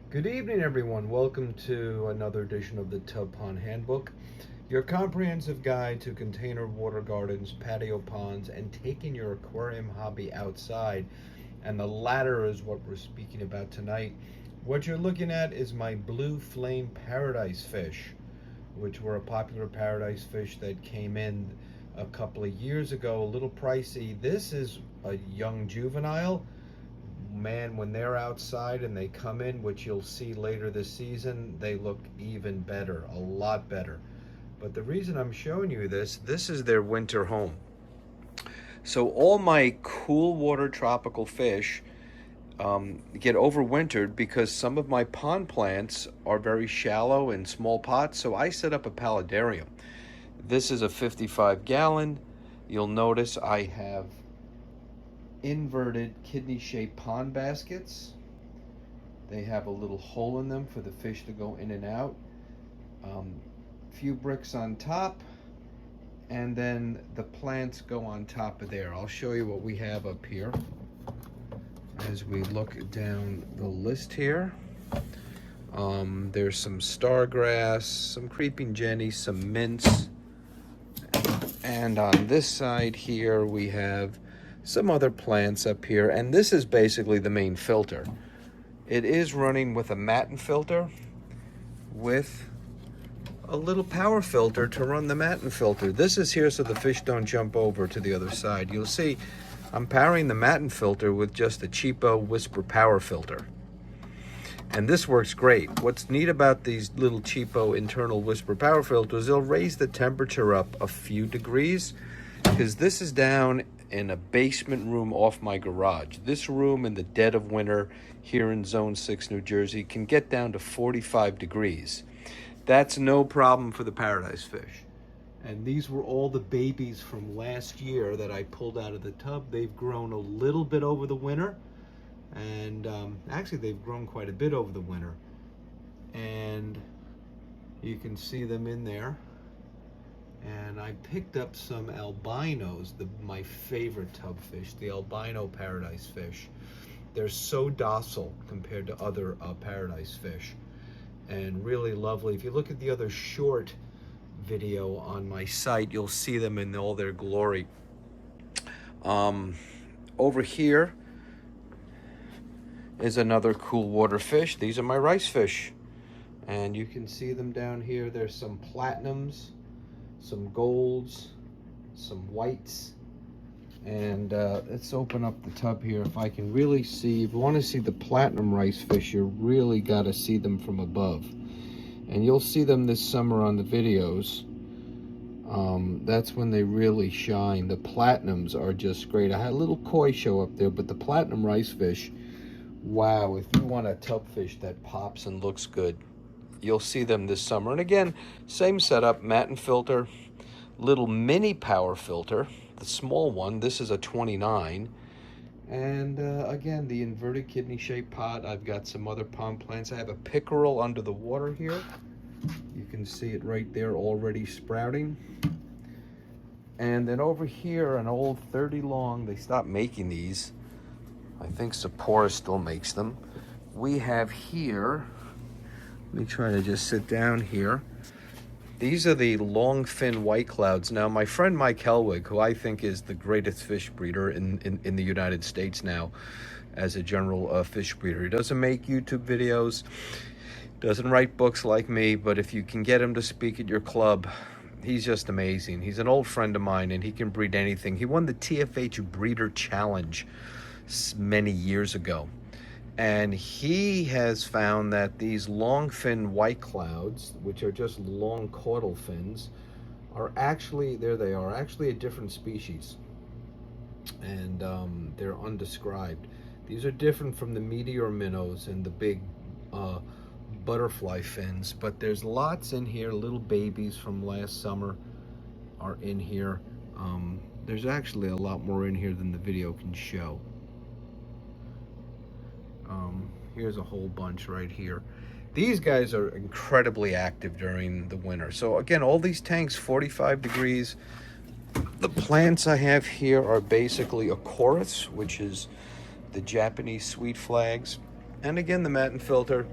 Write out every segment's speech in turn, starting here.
Good evening, everyone. Welcome to another edition of the Tub Pond Handbook, your comprehensive guide to container water gardens, patio ponds, and taking your aquarium hobby outside. And the latter is what we're speaking about tonight. What you're looking at is my blue flame paradise fish, which were a popular paradise fish that came in a couple of years ago, a little pricey. This is a young juvenile. Man, when they're outside and they come in, which you'll see later this season, they look even better, a lot better. But the reason I'm showing you this is their winter home. So all my cool water tropical fish get overwintered because some of my pond plants are very shallow in small pots, so I set up a paludarium. This is a 55-gallon. You'll notice I have inverted kidney-shaped pond baskets. They have a little hole in them for the fish to go in and out. Few bricks on top, and then the plants go on top of there. I'll show you what we have up here as we look down the list here. There's some stargrass, some creeping jenny, some mints, and on this side here we have some other plants up here, and this is basically the main filter. It is running with a matin filter with a little power filter to run the matin filter. This is here so the fish don't jump over to the other side. You'll see I'm powering the matin filter with just a cheapo Whisper power filter. And this works great. What's neat about these little cheapo internal Whisper power filters, they'll raise the temperature up a few degrees, because this is down in a basement room off my garage. This room in the dead of winter here in Zone 6, New Jersey, can get down to 45 degrees. That's no problem for the paradise fish. And these were all the babies from last year that I pulled out of the tub. They've grown a little bit over the winter, and actually they've grown quite a bit over the winter. And you can see them in there. And I picked up some albinos, my favorite tub fish, the albino paradise fish. They're so docile compared to other paradise fish, and really lovely. If you look at the other short video on my site, you'll see them in all their glory. Over here is another cool water fish. These are my rice fish, and you can see them down here. There's some platinums, some golds, some whites, and let's open up the tub here. If I can really see, if you want to see the platinum rice fish, you really got to see them from above, and you'll see them this summer on the videos. That's when they really shine. The platinums are just great. I had a little koi show up there, but the platinum rice fish, wow, if you want a tub fish that pops and looks good, you'll see them this summer. And again, same setup, matin filter, little mini power filter, the small one. This is a 29. And again, the inverted kidney shaped pot. I've got some other pond plants. I have a pickerel under the water here. You can see it right there already sprouting. And then over here, an old 30 long, they stopped making these. I think Sephora still makes them. We have here, let me try to just sit down here. These are the long fin white clouds. Now, my friend Mike Helwig, who I think is the greatest fish breeder in the United States now as a general fish breeder. He doesn't make YouTube videos, doesn't write books like me, but if you can get him to speak at your club, he's just amazing. He's an old friend of mine, and he can breed anything. He won the TFH Breeder Challenge many years ago. And he has found that these long fin white clouds, which are just long caudal fins, are actually, there they are, actually a different species. And they're undescribed. These are different from the meteor minnows and the big butterfly fins, but there's lots in here. Little babies from last summer are in here. There's actually a lot more in here than the video can show. Here's a whole bunch right here. These guys are incredibly active during the winter. So again, all these tanks, 45 degrees. The plants I have here are basically Acorus, which is the Japanese sweet flags. And again, the matin filter.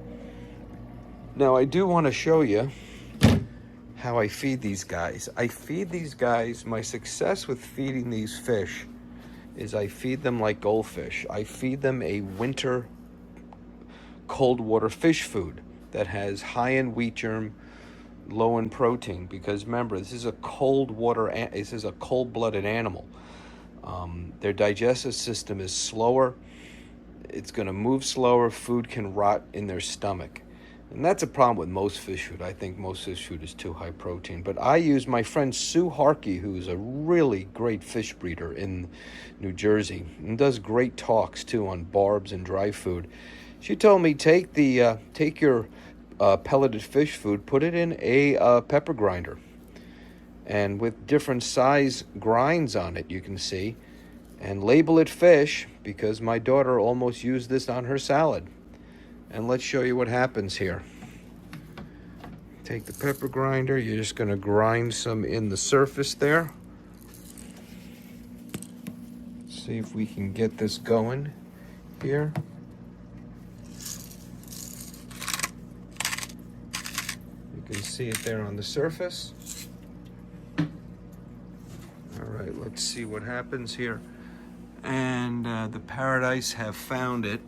Now I do want to show you how I feed these guys. I feed these guys, my success with feeding these fish is I feed them like goldfish. I feed them a winter cold water fish food that has high in wheat germ, low in protein, because remember, this is a cold-blooded animal. Their digestive system is slower. It's going to move slower. Food can rot in their stomach. And that's a problem with most fish food. I think most fish food is too high protein. But I use my friend Sue Harkey, who's a really great fish breeder in New Jersey, and does great talks too on barbs and dry food. She told me take your pelleted fish food, put it in a pepper grinder, and with different size grinds on it, you can see, and label it fish, because my daughter almost used this on her salad. And let's show you what happens here. Take the pepper grinder, you're just going to grind some in the surface there. See if we can get this going here. You can see it there on the surface. All right, let's see what happens here. And the Paradise have found it.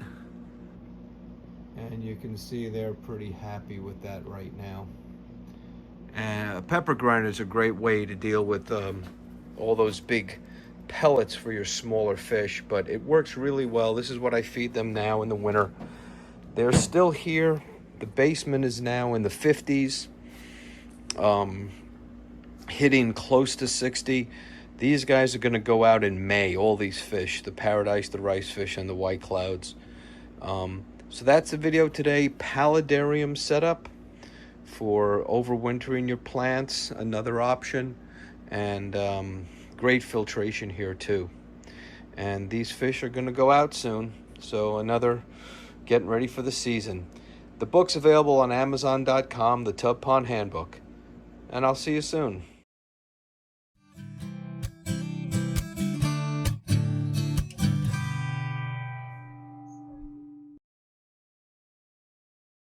And you can see they're pretty happy with that right now. And a pepper grinder is a great way to deal with all those big pellets for your smaller fish, but it works really well. This is what I feed them now in the winter. They're still here. The basement is now in the 50s, hitting close to 60. These guys are going to go out in May, all these fish, the Paradise, the rice fish, and the white clouds. So that's the video today. Paludarium setup for overwintering your plants, another option, and great filtration here too. And these fish are going to go out soon, so another getting ready for the season. The book's available on Amazon.com, the Tub Pond Handbook, and I'll see you soon.